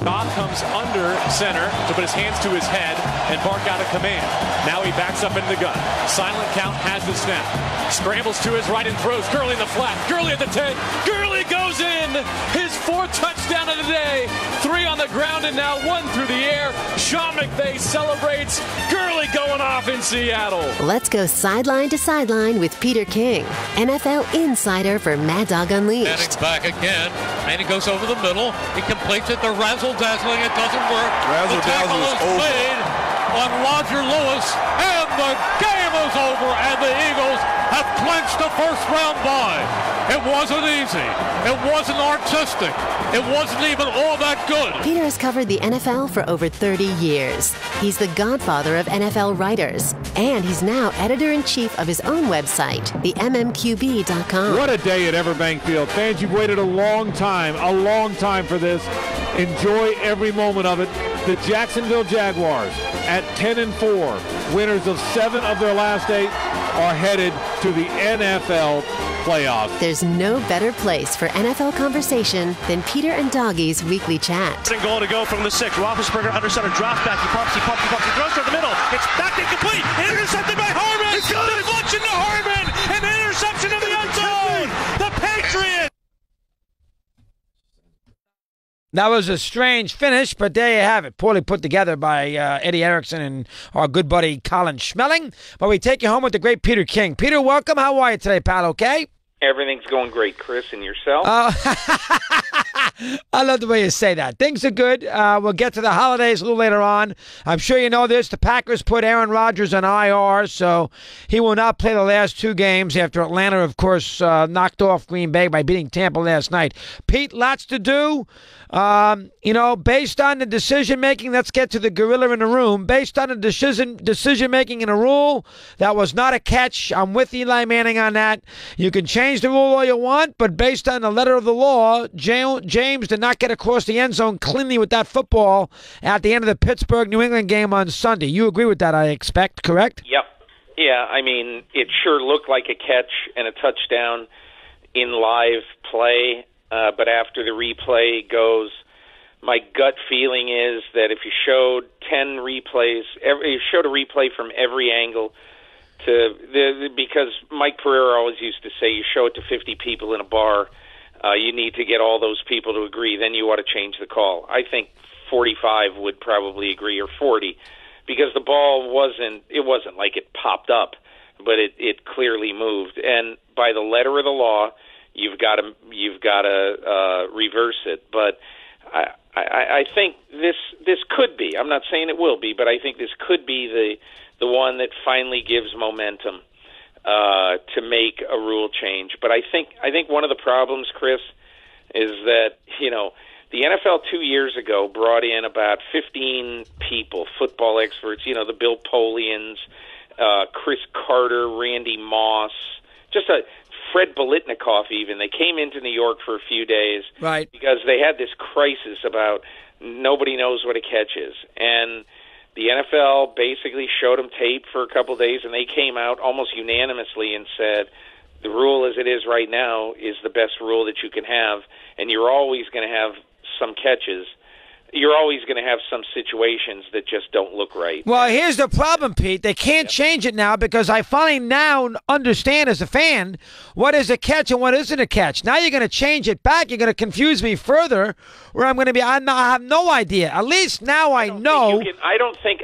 Goff comes under center to put his hands to his head and bark out a command. Now he backs up into the gun. Silent count, has the snap. Scrambles to his right and throws. Gurley in the flat. Gurley at the 10. Gurley goes in. His 4th touchdown of the day. 3 on the ground and now 1 through the air. Sean McVay celebrates. Gurley going off in Seattle. Let's go sideline to sideline with Peter King, NFL insider for Mad Dog Unleashed. Manning's back again, and he goes over the middle. He completes it. The razzle-dazzling. It doesn't work. The tackle is made on Roger Lewis, and the game is over, and the Eagles have clinched a first-round bye. It wasn't easy. It wasn't artistic. It wasn't even all that good. Peter has covered the NFL for over 30 years. He's the godfather of NFL writers, and he's now editor-in-chief of his own website, theMMQB.com. What a day at Everbank Field. Fans, you've waited a long time for this. Enjoy every moment of it. The Jacksonville Jaguars, at 10-4, winners of 7 of their last 8, are headed to the NFL playoffs. There's no better place for NFL conversation than Peter and Doggy's weekly chat. Goal to go from the 6. Roethlisberger under center, drops back. He pumps, he throws to the middle. It's back incomplete. Intercepted by Harmon. Deflection to Harmon. An interception of the end zone. The Patriots. That was a strange finish, but there you have it. Poorly put together by Eddie Erickson and our good buddy Colin Schmelling. But we take you home with the great Peter King. Peter, welcome. How are you today, pal? Okay? Everything's going great, Chris, and yourself? I love the way you say that. Things are good. We'll get to the holidays a little later on. I'm sure you know this. The Packers put Aaron Rodgers on IR, so he will not play the last 2 games after Atlanta, of course, knocked off Green Bay by beating Tampa last night. Pete, lots to do. Based on the decision-making, let's get to the gorilla in the room. Based on the decision-making in a rule, that was not a catch. I'm with Eli Manning on that. You can change the rule all you want, but based on the letter of the law, James did not get across the end zone cleanly with that football at the end of the Pittsburgh-New England game on Sunday. You agree with that, I expect, correct? Yep. Yeah, I mean, it sure looked like a catch and a touchdown in live play, but after the replay goes, my gut feeling is that if you showed 10 replays, you showed a replay from every angle, because Mike Pereira always used to say, you show it to 50 people in a bar, you need to get all those people to agree, then you ought to change the call. I think 45 would probably agree, or 40, because the ball wasn't like it popped up, but it clearly moved. And by the letter of the law, you've got to reverse it. But I think this could be. I'm not saying it will be, but I think this could be the one that finally gives momentum to make a rule change. But I think one of the problems, Chris, is that the NFL 2 years ago brought in about 15 people, football experts. The Bill Polians, Chris Carter, Randy Moss, Fred Biletnikoff even. They came into New York for a few days, right? Because they had this crisis about nobody knows what a catch is, and the NFL basically showed them tape for a couple of days, and they came out almost unanimously and said, the rule as it is right now is the best rule that you can have, and you're always going to have some catches. You're always going to have some situations that just don't look right. Well, here's the problem, Pete. They can't change it now because I finally now understand as a fan what is a catch and what isn't a catch. Now you're going to change it back. You're going to confuse me further where I'm going to be. I have no idea. At least now I know. I don't think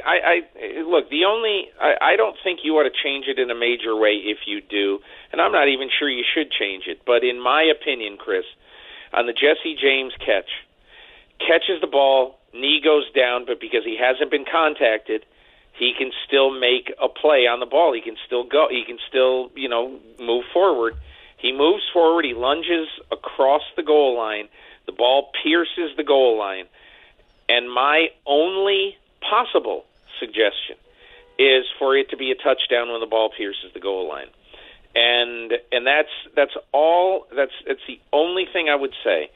you ought to change it in a major way if you do. And I'm not even sure you should change it. But in my opinion, Chris, on the Jesse James catches the ball, knee goes down, but because he hasn't been contacted, he can still make a play on the ball. He can still go. He can still, move forward. He moves forward. He lunges across the goal line. The ball pierces the goal line. And my only possible suggestion is for it to be a touchdown when the ball pierces the goal line. And that's all. That's the only thing I would say.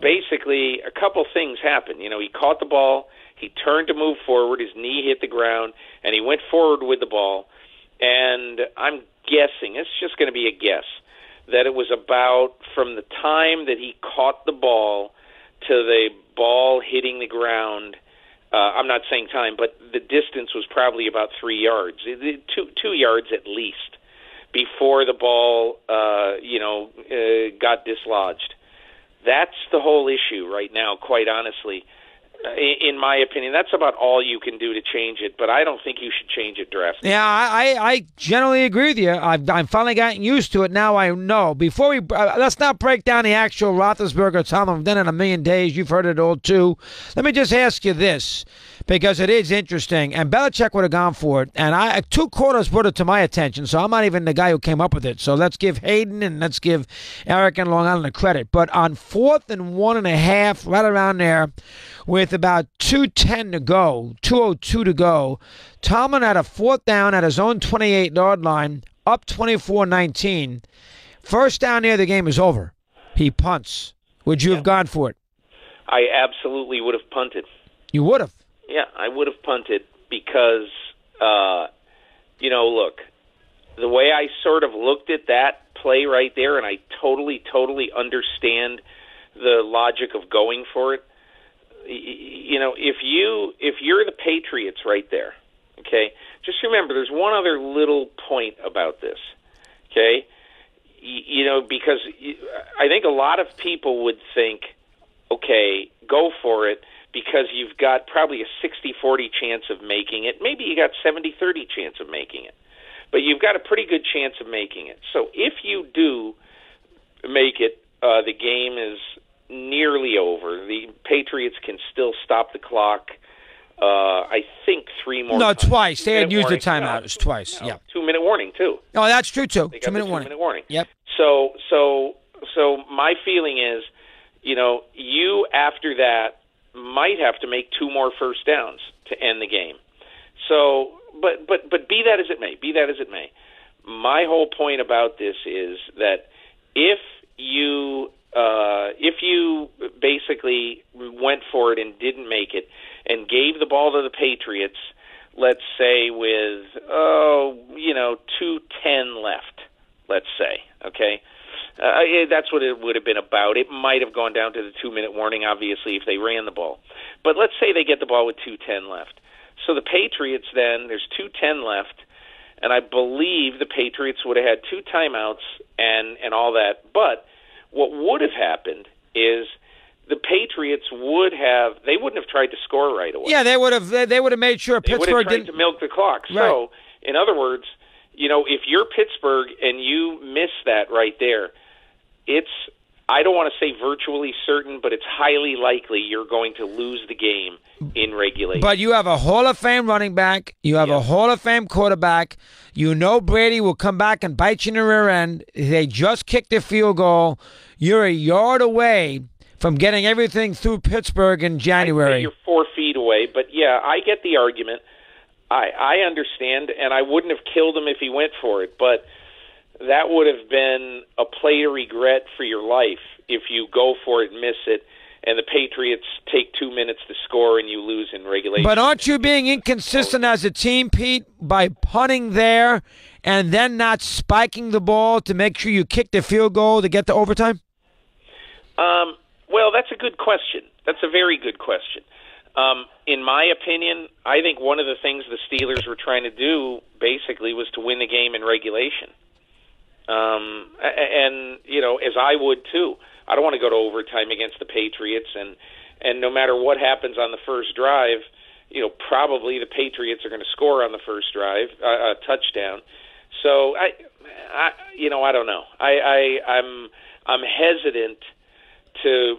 Basically, a couple things happened. He caught the ball, he turned to move forward, his knee hit the ground, and he went forward with the ball. And I'm guessing, it's just going to be a guess, that it was about from the time that he caught the ball to the ball hitting the ground. I'm not saying time, but the distance was probably about 3 yards, 2 yards at least, before the ball, got dislodged. That's the whole issue right now, quite honestly. In my opinion, that's about all you can do to change it, but I don't think you should change it drastically. Yeah, I generally agree with you. I'm finally gotten used to it. Now I know. Before we let's not break down the actual Roethlisberger Tomlin. We've done it in a million days. You've heard it all too. Let me just ask you this, because it is interesting. And Belichick would have gone for it. And 2 quarters brought it to my attention, so I'm not even the guy who came up with it. So let's give Hayden and let's give Eric and Long Island the credit. But on 4th and 1.5, right around there, with about 2:10 to go, 2:02 to go, Tomlin had a 4th down at his own 28-yard line, up 24-19. First down there, the game is over. He punts. Would you have gone for it? I absolutely would have punted. You would have? Yeah, I would have punted because, look, the way I sort of looked at that play right there, and I totally understand the logic of going for it. If you're the Patriots right there, okay, just remember there's one other little point about this, okay, because I think a lot of people would think, okay, go for it because you've got probably a 60-40 chance of making it. Maybe you got 70-30 chance of making it, but you've got a pretty good chance of making it. So if you do make it, the game is nearly over. The Patriots can still stop the clock. I think 3 more. No, times. twice. They had used the timeout. No, It was twice. Yeah. 2-minute warning too. Oh, that's true too. They got 2-minute the warning. 2-minute warning. Yep. So my feeling is, you after that might have to make 2 more first downs to end the game. So, but be that as it may, my whole point about this is that if you basically went for it and didn't make it and gave the ball to the Patriots, let's say with 2:10 left, let's say, okay, that's what it would have been about. It might have gone down to the 2-minute warning, obviously, if they ran the ball. But let's say they get the ball with 2:10 left. So the Patriots then, there's 2:10 left, and I believe the Patriots would have had 2 timeouts and all that. But what would have happened is the Patriots wouldn't have tried to score right away. Yeah, they would have made sure Pittsburgh would have tried didn't to milk the clock. Right. So, in other words, if you're Pittsburgh and you miss that right there, I don't want to say virtually certain, but it's highly likely you're going to lose the game in regulation. But you have a Hall of Fame running back. You have a Hall of Fame quarterback. Brady will come back and bite you in the rear end. They just kicked the field goal. You're a yard away from getting everything through Pittsburgh in January. You're 4 feet away, but yeah, I get the argument. I understand, and I wouldn't have killed him if he went for it, but that would have been a play to regret for your life if you go for it and miss it, and the Patriots take 2 minutes to score and you lose in regulation. But aren't you being inconsistent as a team, Pete, by punting there and then not spiking the ball to make sure you kick the field goal to get to overtime? Well, that's a good question. That's a very good question. In my opinion, I think one of the things the Steelers were trying to do basically was to win the game in regulation. As I would too. I don't want to go to overtime against the Patriots, and no matter what happens on the first drive, probably the Patriots are going to score on the first drive, a touchdown. So I don't know. I'm hesitant to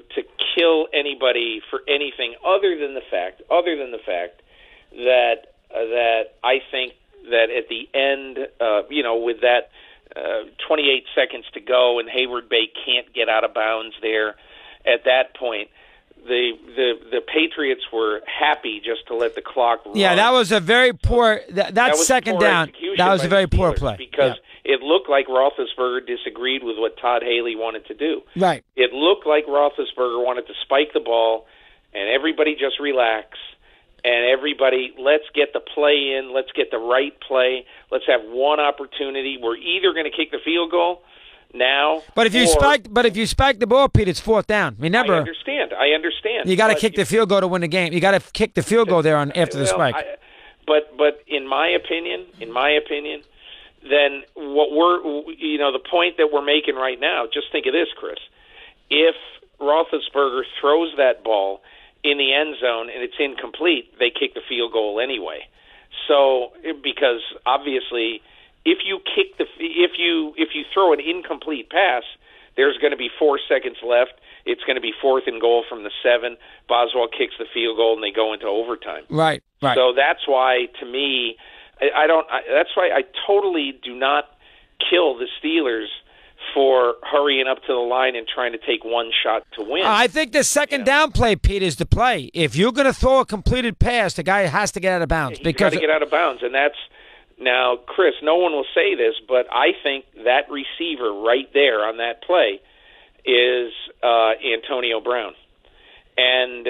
kill anybody for anything other than the fact that I think that at the end, with that 28 seconds to go and Hayward Bay can't get out of bounds there, at that point, the Patriots were happy just to let the clock run. Yeah, that was a very poor. That second down. That was a very poor play because it looked like Roethlisberger disagreed with what Todd Haley wanted to do. Right. It looked like Roethlisberger wanted to spike the ball, and everybody just relax. And everybody, let's get the play in. Let's get the right play. Let's have one opportunity. We're either going to kick the field goal now. But if you spike the ball, Pete, it's fourth down. Remember, I understand. You got to kick the field goal to win the game. You got to kick the field goal there after the spike. But in my opinion, then what the point that we're making right now. Just think of this, Chris. If Roethlisberger throws that ball in the end zone and it's incomplete, they kick the field goal anyway. So because obviously, if you throw an incomplete pass, there's going to be 4 seconds left. It's going to be 4th and goal from the 7. Boswell kicks the field goal and they go into overtime. Right. So that's why, to me, that's why I totally do not kill the Steelers for hurrying up to the line and trying to take one shot to win. I think the second down play, Pete, is the play. If you're going to throw a completed pass, the guy has to get out of bounds. He's got to get out of bounds, and that's now, Chris. No one will say this, but I think that receiver right there on that play is Antonio Brown, and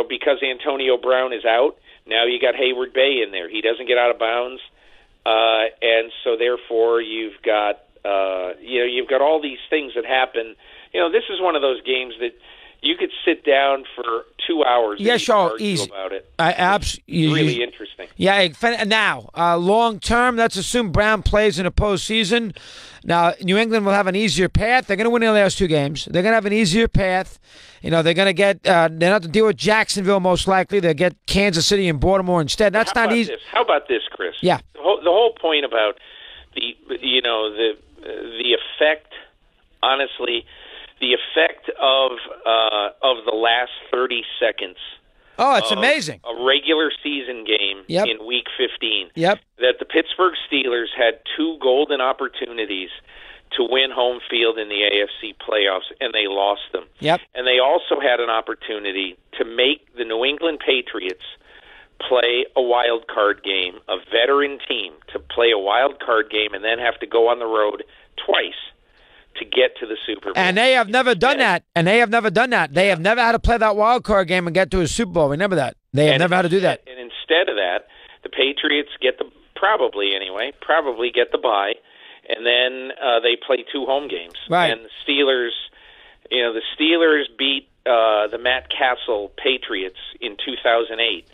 because Antonio Brown is out, now you got Hayward Bay in there. He doesn't get out of bounds, and so therefore you've got. You've got all these things that happen. This is one of those games that you could sit down for 2 hours and argue about it. Really interesting. Yeah, now, long term, let's assume Brown plays in a postseason. Now, New England will have an easier path. They're going to win their last 2 games. They're going to have an easier path. They're going to get they don't have to deal with Jacksonville most likely. They'll get Kansas City and Baltimore instead. That's not easy. How about this, Chris? Yeah. The whole point about the effect, honestly, the effect of the last 30 seconds. Oh, it's amazing. A regular season game in Week 15. Yep. That the Pittsburgh Steelers had 2 golden opportunities to win home field in the AFC playoffs, and they lost them. Yep. And they also had an opportunity to make the New England Patriots play a wild card game, a veteran team to play a wild card game, and then have to go on the road twice to get to the Super Bowl. And they have never done that. They have never had to play that wild card game and get to a Super Bowl. Remember that. They have never had to do that. And instead of that, the Patriots probably get the bye, and then they play 2 home games. Right. And the Steelers beat the Matt Castle Patriots in 2008.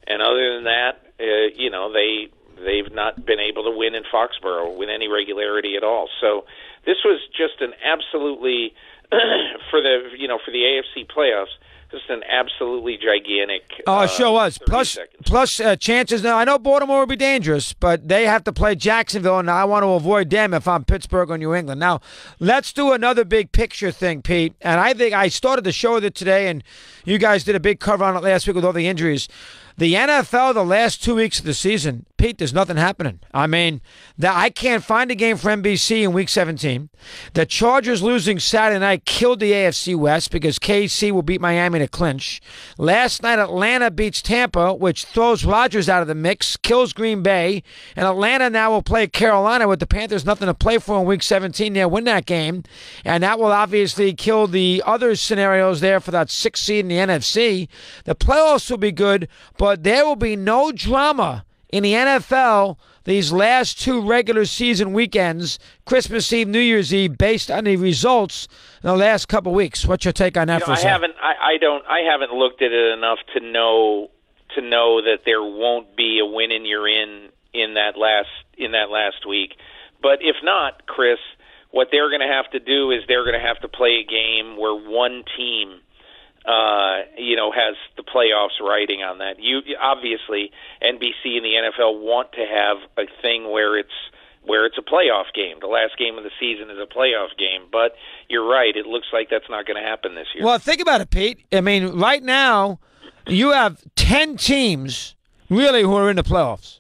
And other than that, they've not been able to win in Foxborough with any regularity at all. So this was just an absolutely for the AFC playoffs, just an absolutely gigantic. Oh, it sure was. Plus chances. Now I know Baltimore will be dangerous, but they have to play Jacksonville, and I want to avoid them if I'm Pittsburgh or New England. Now let's do another big picture thing, Pete. And I think I started the show with it today, and you guys did a big cover on it last week with all the injuries. The NFL, the last 2 weeks of the season, Pete, there's nothing happening. I mean, I can't find a game for NBC in Week 17. The Chargers losing Saturday night killed the AFC West because KC will beat Miami to clinch. Last night, Atlanta beats Tampa, which throws Rodgers out of the mix, kills Green Bay, and Atlanta now will play Carolina with the Panthers nothing to play for in Week 17. They'll win that game, and that will obviously kill the other scenarios there for that 6th seed in the NFC. The playoffs will be good, but there will be no drama in the NFL these last 2 regular season weekends, Christmas Eve, New Year's Eve, based on the results in the last couple of weeks. What's your take on that? I haven't looked at it enough to know that there won't be a win and you're in that last week. But if not, Chris, what they're going to have to do is they're going to have to play a game where one team has the playoffs riding on that. Obviously, NBC and the NFL want to have a thing where it's a playoff game. The last game of the season is a playoff game. But you're right. It looks like that's not going to happen this year. Well, think about it, Pete. I mean, right now, you have 10 teams really who are in the playoffs.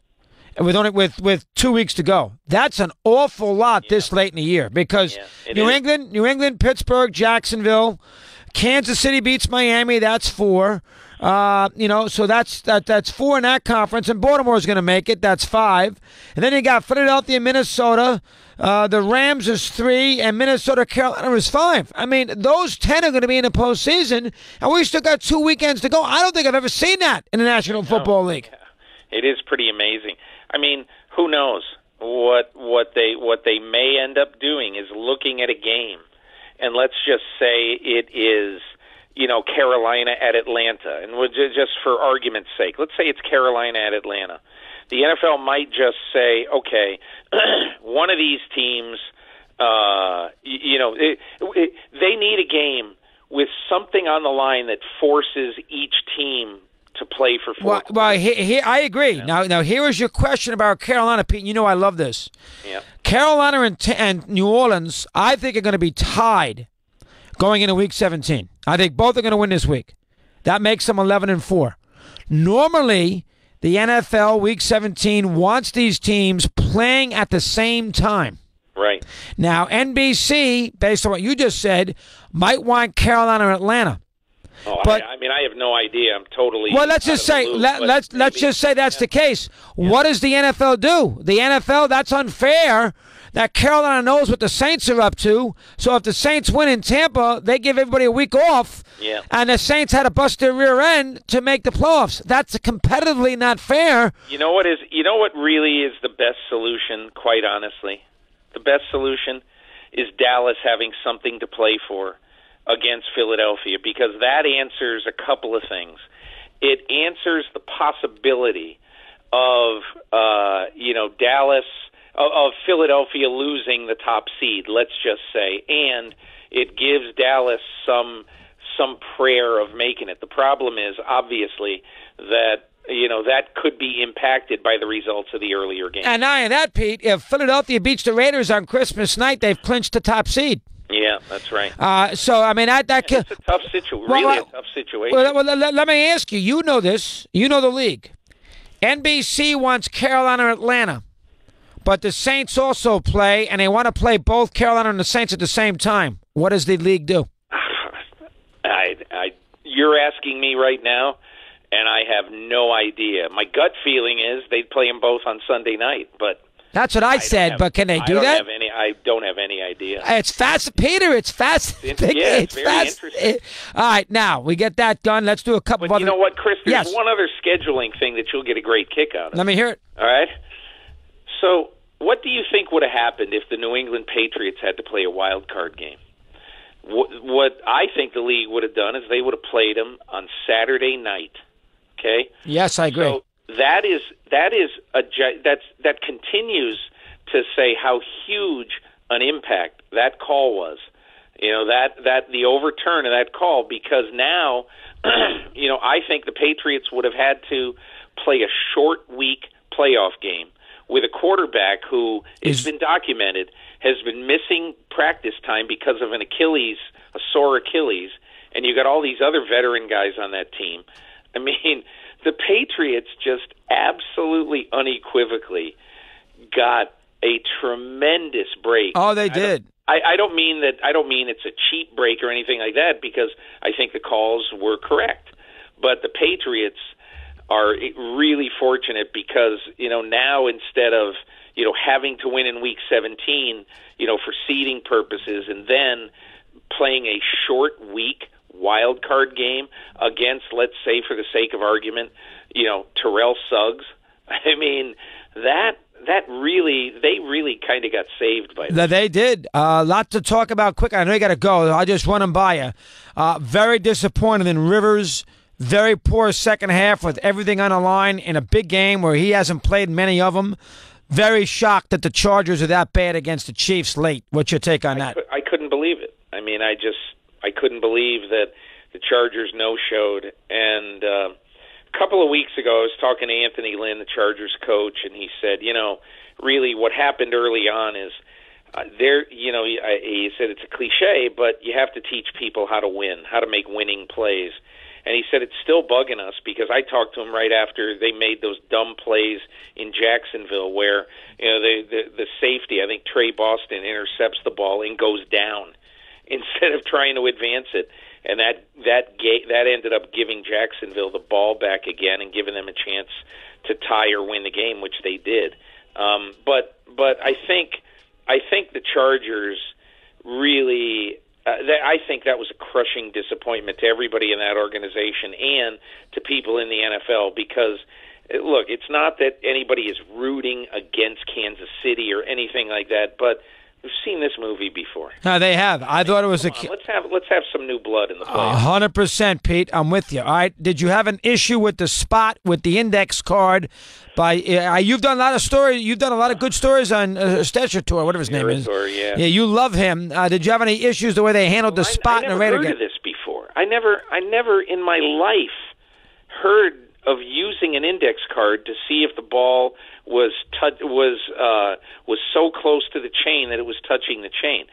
With 2 weeks to go. That's an awful lot this late in the year because New England, Pittsburgh, Jacksonville, Kansas City beats Miami. That's 4. So that's 4 in that conference, and Baltimore's going to make it. That's 5. And then you got Philadelphia, Minnesota. The Rams is 3, and Minnesota, Carolina is 5. I mean, those 10 are going to be in the postseason, and we still got 2 weekends to go. I don't think I've ever seen that in the National Football League. It is pretty amazing. I mean, who knows? what they may end up doing is looking at a game, and let's just say it is, Carolina at Atlanta, and just for argument's sake, let's say it's Carolina at Atlanta. The NFL might just say, okay, one of these teams, they need a game with something on the line that forces each team to play for 4 quarters. Well, I agree. Yeah. Now, here is your question about Carolina, Pete. You know I love this. Yeah. Carolina and New Orleans, I think, are going to be tied going into Week 17. I think both are going to win this week. That makes them 11-4. Normally, the NFL Week 17 wants these teams playing at the same time. Right. Now, NBC, based on what you just said, might want Carolina or Atlanta. Oh, but, I mean, I have no idea. I'm totally. Well, let's just say let's just say that's the case. Yeah. What does the NFL do? The NFL, that's unfair. That Carolina knows what the Saints are up to. So if the Saints win in Tampa, they give everybody a week off. Yeah. And the Saints had to bust their rear end to make the playoffs. That's competitively not fair. You know what really is the best solution? Quite honestly, the best solution is Dallas having something to play for against Philadelphia, because that answers a couple of things. It answers the possibility of Dallas, of Philadelphia losing the top seed, let's just say, and it gives Dallas some prayer of making it. The problem is obviously that that could be impacted by the results of the earlier game. And now that, Pete, if Philadelphia beats the Raiders on Christmas night, they've clinched the top seed. Yeah, that's right. So, I mean, it's a tough situation. Really a tough situation. Well, let me ask you. You know this. You know the league. NBC wants Carolina or Atlanta, but the Saints also play, and they want to play both Carolina and the Saints at the same time. What does the league do? You're asking me right now, and I have no idea. My gut feeling is they'd play them both on Sunday night, but... That's what I said, but can they do that? I don't have any idea. It's fast, Peter. It's fast. It's very interesting. All right, now we get that done. Let's do a couple of other... You know what, Chris? There's one other scheduling thing that you'll get a great kick out of. Let me hear it. All right? So what do you think would have happened if the New England Patriots had to play a wild card game? What I think the league would have done is they would have played them on Saturday night. Okay? Yes, I agree. So that continues to say how huge an impact that call was. That the overturn of that call, because now I think the Patriots would have had to play a short week playoff game with a quarterback who, it's been documented, has been missing practice time because of a sore Achilles, and you got all these other veteran guys on that team. I mean, the Patriots just absolutely unequivocally got a tremendous break. Oh, they did. I don't mean that. I don't mean it's a cheap break or anything like that, because I think the calls were correct. But the Patriots are really fortunate because now, instead of having to win in Week 17, for seeding purposes, and then playing a short week wild card game against, let's say, for the sake of argument, Terrell Suggs. I mean, they really kind of got saved by that. They did. A lot to talk about quick. I know you got to go. I'll just run them by you. Very disappointed in Rivers. Very poor second half with everything on the line in a big game where he hasn't played many of them. Very shocked that the Chargers are that bad against the Chiefs late. What's your take on that? I couldn't believe it. I mean, I couldn't believe that the Chargers no-showed. And a couple of weeks ago, I was talking to Anthony Lynn, the Chargers coach, and he said, really what happened early on is he said it's a cliche, but you have to teach people how to win, how to make winning plays. And he said it's still bugging us because I talked to him right after they made those dumb plays in Jacksonville where the safety, I think Trey Boston, intercepts the ball and goes down instead of trying to advance it. And that ended up giving Jacksonville the ball back again and giving them a chance to tie or win the game, which they did. But I think the Chargers really. I think that was a crushing disappointment to everybody in that organization and to people in the NFL because look, it's not that anybody is rooting against Kansas City or anything like that, but we've seen this movie before. They have. I thought it was let's have some new blood in the playoffs. 100%, Pete. I'm with you. All right. Did you have an issue with the spot with the index card? You've done a lot of stories. You've done a lot of good stories on Stecher, whatever his name is. Yeah. Yeah, you love him. Did you have any issues the way they handled the spot in the Raider game? I never heard of this before. I never in my life heard of using an index card to see if the ball was so close to the chain that it was touching the chain.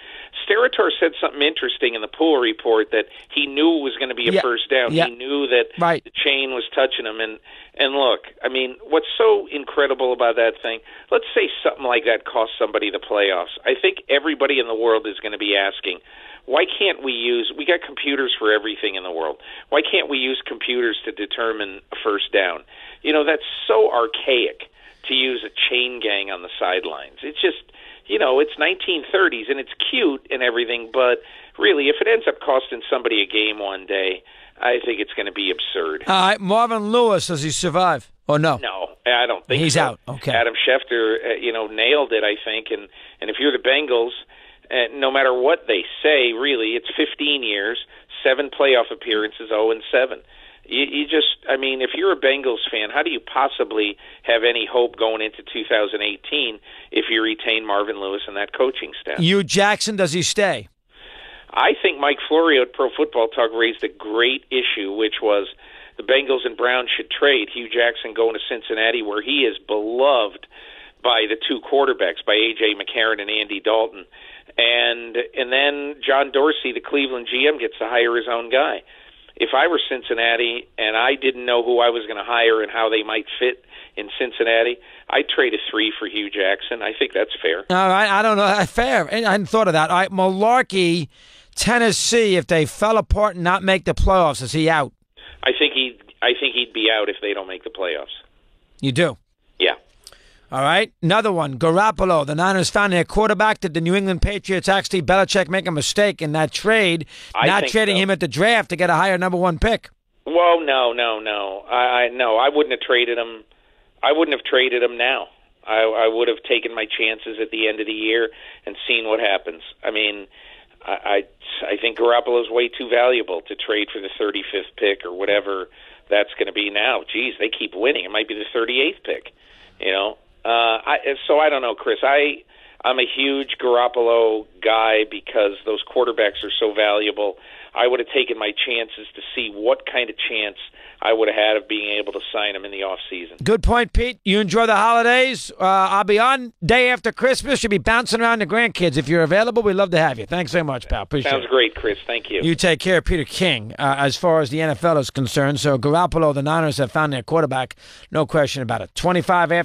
Steratore said something interesting in the pool report that he knew it was going to be a first down. Yeah. He knew that the chain was touching him. And look, I mean, what's so incredible about that thing, let's say something like that cost somebody the playoffs. I think everybody in the world is going to be asking, why can't we got computers for everything in the world. Why can't we use computers to determine a first down? That's so archaic to use a chain gang on the sidelines. It's just, it's 1930s and it's cute and everything, but really, if it ends up costing somebody a game one day, I think it's going to be absurd. All right, Marvin Lewis, does he survive or no? No, I don't think he's so. out. Okay. Adam Schefter, nailed it, I think, and if you're the Bengals, no matter what they say, really, it's 15 years, 7 playoff appearances, 0-7. You just, I mean, if you're a Bengals fan, how do you possibly have any hope going into 2018 if you retain Marvin Lewis and that coaching staff? Hugh Jackson, does he stay? I think Mike Florio at Pro Football Talk raised a great issue, which was the Bengals and Browns should trade Hugh Jackson going to Cincinnati, where he is beloved by the 2 quarterbacks, by A.J. McCarron and Andy Dalton. And then John Dorsey, the Cleveland GM, gets to hire his own guy. If I were Cincinnati and I didn't know who I was going to hire and how they might fit in Cincinnati, I'd trade a 3 for Hugh Jackson. I think that's fair. All right, I don't know. Fair. I hadn't thought of that. All right, Malarkey, Tennessee, if they fell apart and not make the playoffs, is he out? I think he'd be out if they don't make the playoffs. You do? Yeah. All right, another one. Garoppolo, the Niners found their quarterback. Did the New England Patriots actually, Belichick, make a mistake in that trade, not trading him at the draft to get a higher number 1 pick? Well, no. I wouldn't have traded him. I wouldn't have traded him now. I would have taken my chances at the end of the year and seen what happens. I mean, I think Garoppolo's way too valuable to trade for the 35th pick or whatever that's going to be now. Geez, they keep winning. It might be the 38th pick, So I don't know, Chris. I'm a huge Garoppolo guy because those quarterbacks are so valuable. I would have taken my chances to see what kind of chance I would have had of being able to sign him in the offseason. Good point, Pete. You enjoy the holidays. I'll be on day after Christmas. You'll be bouncing around the grandkids. If you're available, we'd love to have you. Thanks so much, pal. Appreciate it. Sounds great, Chris. Thank you. You take care, Peter King, as far as the NFL is concerned. So Garoppolo, the Niners have found their quarterback. No question about it. 25 after.